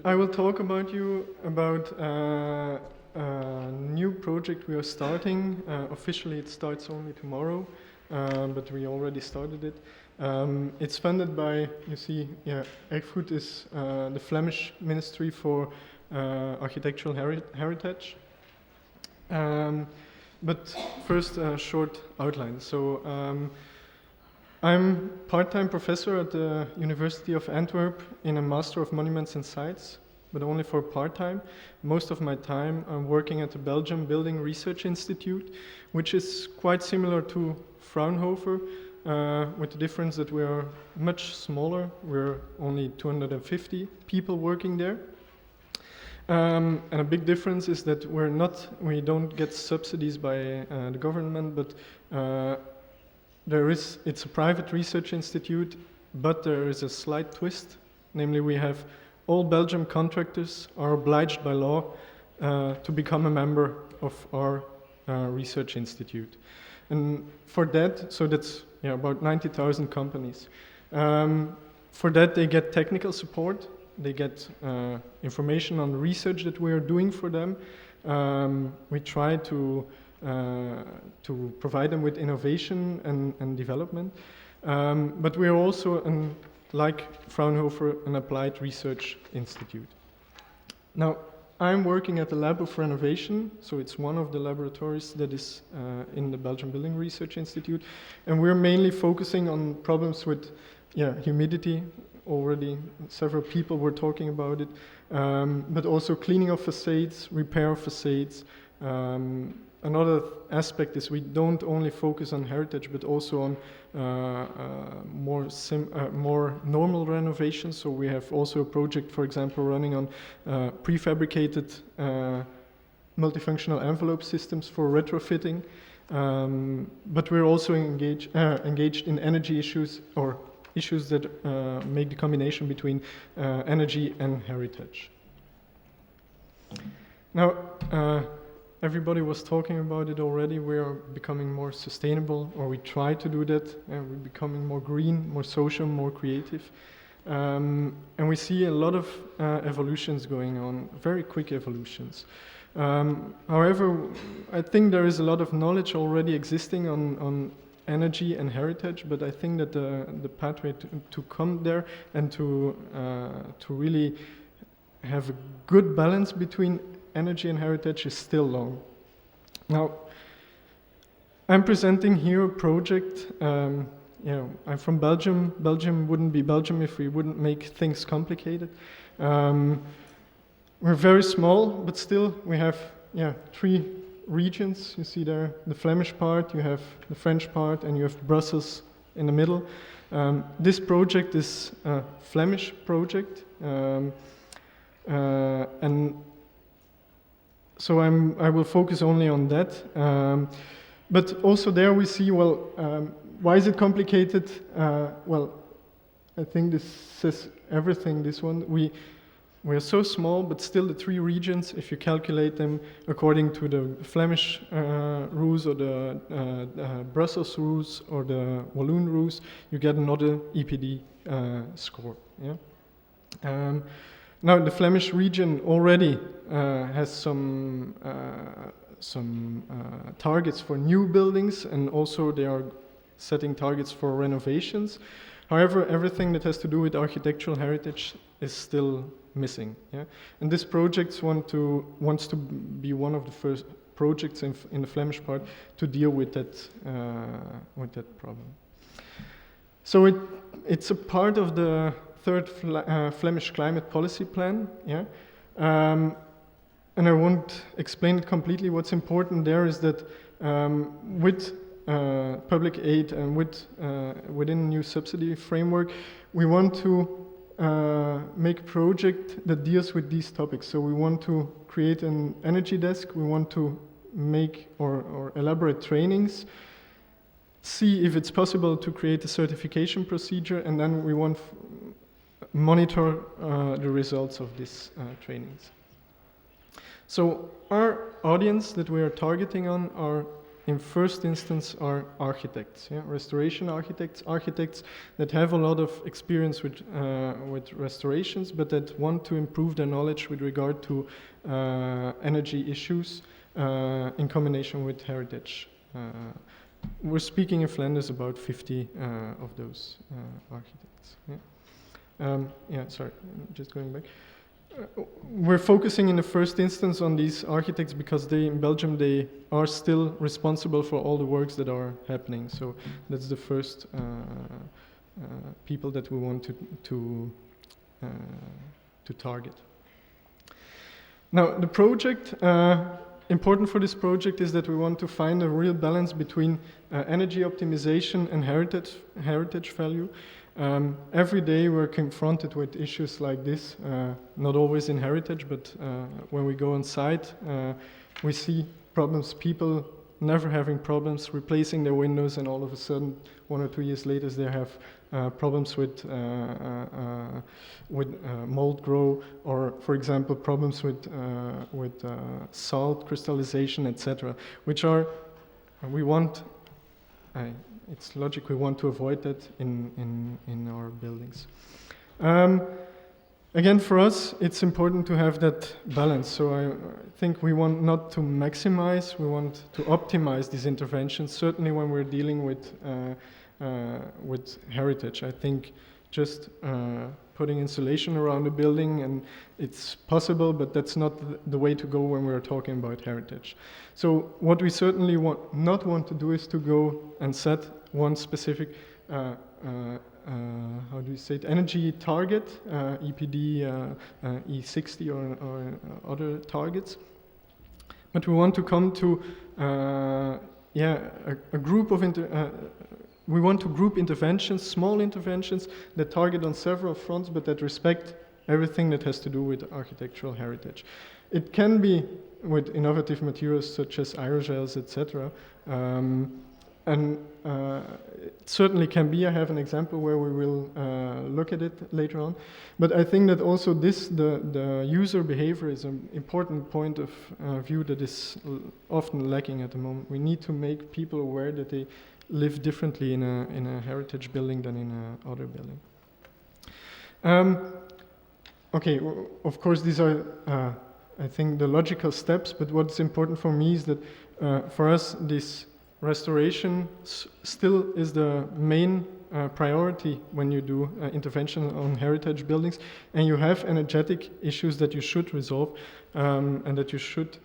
I will talk about a new project we are starting. Officially, it starts only tomorrow, but we already started it. It's funded by, you see, Erfgoed is the Flemish Ministry for Architectural Heritage. But first, a short outline. So, I'm part-time professor at the University of Antwerp in a Master of Monuments and Sites, but only for part-time. Most of my time I'm working at the Belgian Building Research Institute, which is quite similar to Fraunhofer, with the difference that we are much smaller. We're only 250 people working there. And a big difference is that we don't get subsidies by the government, but it's a private research institute, but there is a slight twist. Namely, we have all Belgian contractors are obliged by law to become a member of our research institute. And for that, so that's about 90,000 companies. For that, they get technical support. They get information on research that we are doing for them. We try to provide them with innovation and development. But we are also, like Fraunhofer, an applied research institute. Now, I'm working at the Lab of Renovation, so it's one of the laboratories that is in the Belgian Building Research Institute, and we're mainly focusing on problems with humidity. Already several people were talking about it, but also cleaning of facades, repair of facades. Another aspect is we don't only focus on heritage, but also on more normal renovations. So we have also a project, for example, running on prefabricated multifunctional envelope systems for retrofitting. But we're also engaged in energy issues or issues that make the combination between energy and heritage. Now, everybody was talking about it already. We are becoming more sustainable, or we try to do that. We're becoming more green, more social, more creative. And we see a lot of evolutions going on, very quick evolutions. However, I think there is a lot of knowledge already existing on energy and heritage, but I think that the pathway to come there and to really have a good balance between energy and heritage is still long. Now, I'm presenting here a project. I'm from Belgium. Belgium wouldn't be Belgium if we wouldn't make things complicated. We're very small, but still we have 3 regions. You see there the Flemish part, you have the French part, and you have Brussels in the middle. This project is a Flemish project, and so I will focus only on that. But also there we see, why is it complicated? I think this says everything, this one. We are so small, but still the 3 regions, if you calculate them according to the Flemish rules or the Brussels rules or the Walloon rules, you get another EPD score. Yeah? Now the Flemish region already has some targets for new buildings, and also they are setting targets for renovations. However, everything that has to do with architectural heritage is still missing. Yeah? And this project wants to be one of the first projects in the Flemish part to deal with that problem. So it's a part of the 3rd Flemish Climate Policy Plan. Yeah? And I won't explain it completely. What's important there is that with public aid and within new subsidy framework, we want to make a project that deals with these topics. So we want to create an energy desk, we want to make or elaborate trainings, see if it's possible to create a certification procedure, and then we want monitor the results of these trainings. So our audience that we are targeting on are in first instance are architects, restoration architects, architects that have a lot of experience with restorations, but that want to improve their knowledge with regard to energy issues in combination with heritage. We're speaking in Flanders about 50 of those architects. Sorry, just going back. We're focusing in the first instance on these architects because in Belgium they are still responsible for all the works that are happening. So that's the first people that we want to target. Now the project, important for this project is that we want to find a real balance between energy optimization and heritage value. Every day we're confronted with issues like this, not always in heritage, but when we go on site, we see problems, people never having problems replacing their windows, and all of a sudden, 1 or 2 years later, they have problems with mold grow, or for example, problems with salt crystallization, etc., which are, we want, it's logic, we want to avoid that in our buildings. Again, for us, it's important to have that balance. So I think we want not to maximize, we want to optimize these interventions, certainly when we're dealing with heritage. I think just putting insulation around a building, and it's possible, but that's not the way to go when we're talking about heritage. So what we certainly not want to do is to go and set one specific how do you say it, energy target, EPD, E60 or other targets. But we want to come to a group of we want to group interventions, small interventions that target on several fronts, but that respect everything that has to do with architectural heritage. It can be with innovative materials such as aerogels, etc. And it certainly can be. I have an example where we will look at it later on. But I think that also the user behavior is an important point of view that is often lacking at the moment. We need to make people aware that they live differently in a heritage building than in another building. Okay, of course these are I think the logical steps, but what's important for me is that for us this restoration still is the main priority when you do intervention on heritage buildings, and you have energetic issues that you should resolve and that you should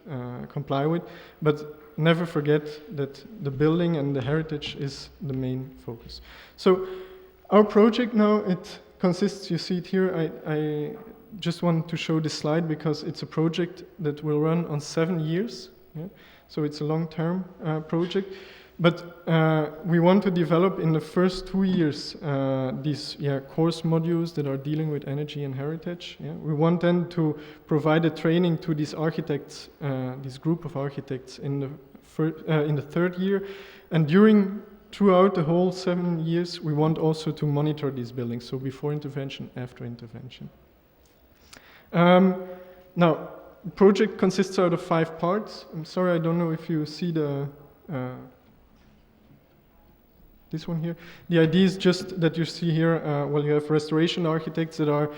comply with, but never forget that the building and the heritage is the main focus. So our project now, it consists, you see it here, I just want to show this slide because it's a project that will run on 7 years. Yeah? So it's a long-term project, but we want to develop in the first 2 years these course modules that are dealing with energy and heritage. Yeah? We want then to provide a training to these architects, this group of architects in the third year, and throughout the whole 7 years, we want also to monitor these buildings, so before intervention, after intervention. Now, the project consists out of 5 parts. I'm sorry, I don't know if you see this one here. The idea is just that you see here, well, you have restoration architects that are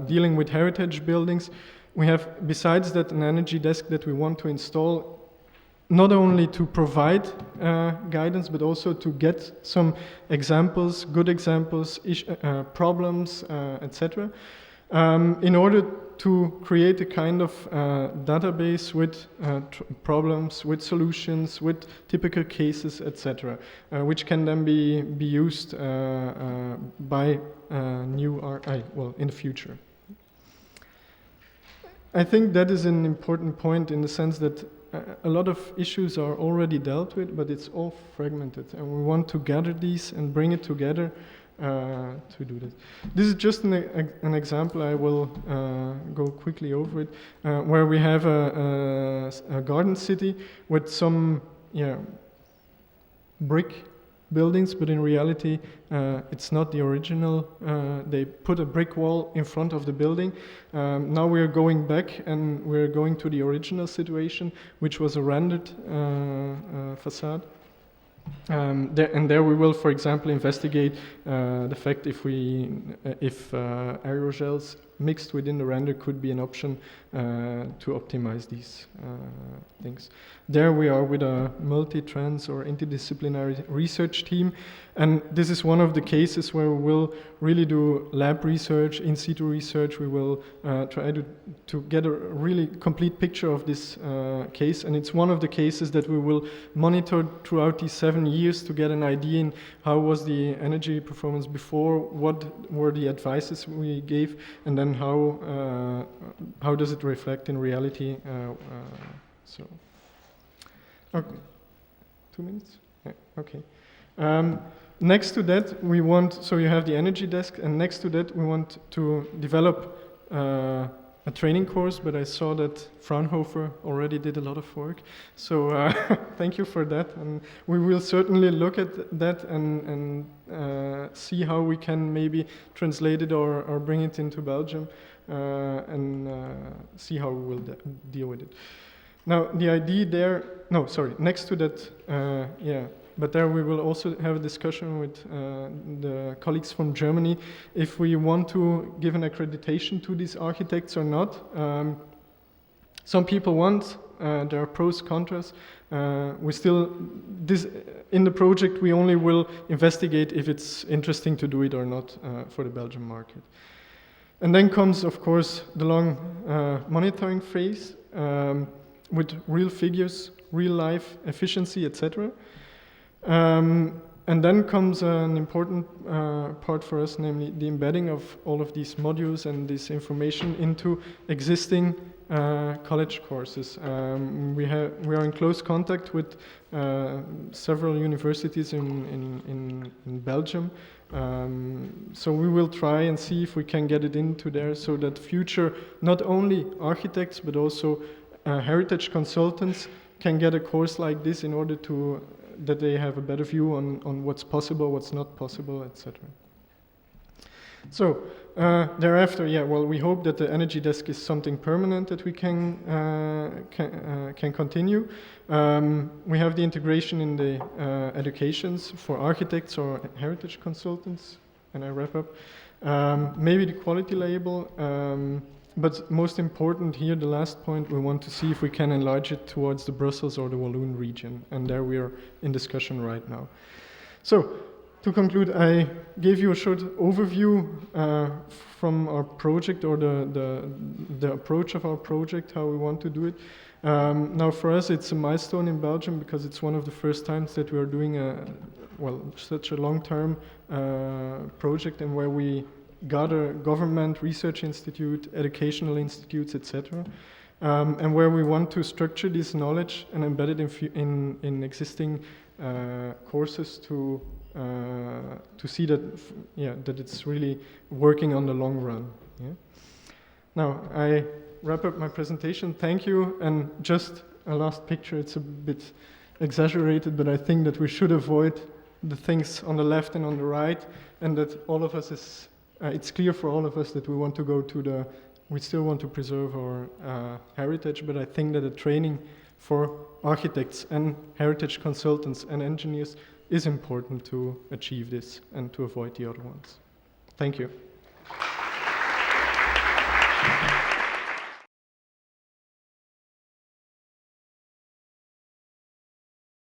dealing with heritage buildings. We have, besides that, an energy desk that we want to install, not only to provide guidance, but also to get some examples, good examples, problems, etc. In order to create a kind of database with problems, with solutions, with typical cases, etc., which can then be used by in the future. I think that is an important point in the sense that a lot of issues are already dealt with, but it's all fragmented, and we want to gather these and bring it together to do this. This is just an example. I will go quickly over it, where we have a garden city with some brick buildings, but in reality it's not the original. They put a brick wall in front of the building. Now we're going back and we're going to the original situation, which was a rendered facade. There we will, for example, investigate the fact if aerogels mixed within the render could be an option to optimize these things. There we are with a multi-trans or interdisciplinary research team, and this is one of the cases where we will really do lab research, in situ research. We will try to get a really complete picture of this case, and it's one of the cases that we will monitor throughout these 7 years to get an idea in how was the energy performance before, what were the advices we gave, and then how does it reflect in reality. Okay, 2 minutes? Yeah, okay. Next to that, we want, so you have the energy desk, and next to that, we want to develop a training course, but I saw that Fraunhofer already did a lot of work. So thank you for that, and we will certainly look at that and see how we can maybe translate it or bring it into Belgium and see how we will deal with it. Now, the idea there, next to that, but there we will also have a discussion with the colleagues from Germany if we want to give an accreditation to these architects or not. Some people want, there are pros, contras. In the project we only will investigate if it's interesting to do it or not for the Belgian market. And then comes, of course, the long monitoring phase with real figures, real life, efficiency, etc. And then comes an important part for us, namely the embedding of all of these modules and this information into existing college courses. We are in close contact with several universities in Belgium. So we will try and see if we can get it into there so that future, not only architects, but also heritage consultants can get a course like this in order to that they have a better view on what's possible, what's not possible, etc. So thereafter, we hope that the energy desk is something permanent that we can continue. We have the integration in the educations for architects or heritage consultants, and I wrap up. Maybe the quality label. But most important here, the last point, we want to see if we can enlarge it towards the Brussels or the Walloon region, and there we are in discussion right now. So, to conclude, I gave you a short overview from our project or the approach of our project, how we want to do it. Now for us it's a milestone in Belgium because it's one of the first times that we are doing such a long-term project and where we gather government, research institute, educational institutes, etc. And where we want to structure this knowledge and embed it in existing courses to see that that it's really working on the long run. Yeah? Now I wrap up my presentation. Thank you, and just a last picture. It's a bit exaggerated, but I think that we should avoid the things on the left and on the right, and that all of us is. It's clear for all of us that we want to go to we still want to preserve our heritage, but I think that the training for architects and heritage consultants and engineers is important to achieve this and to avoid the other ones. Thank you.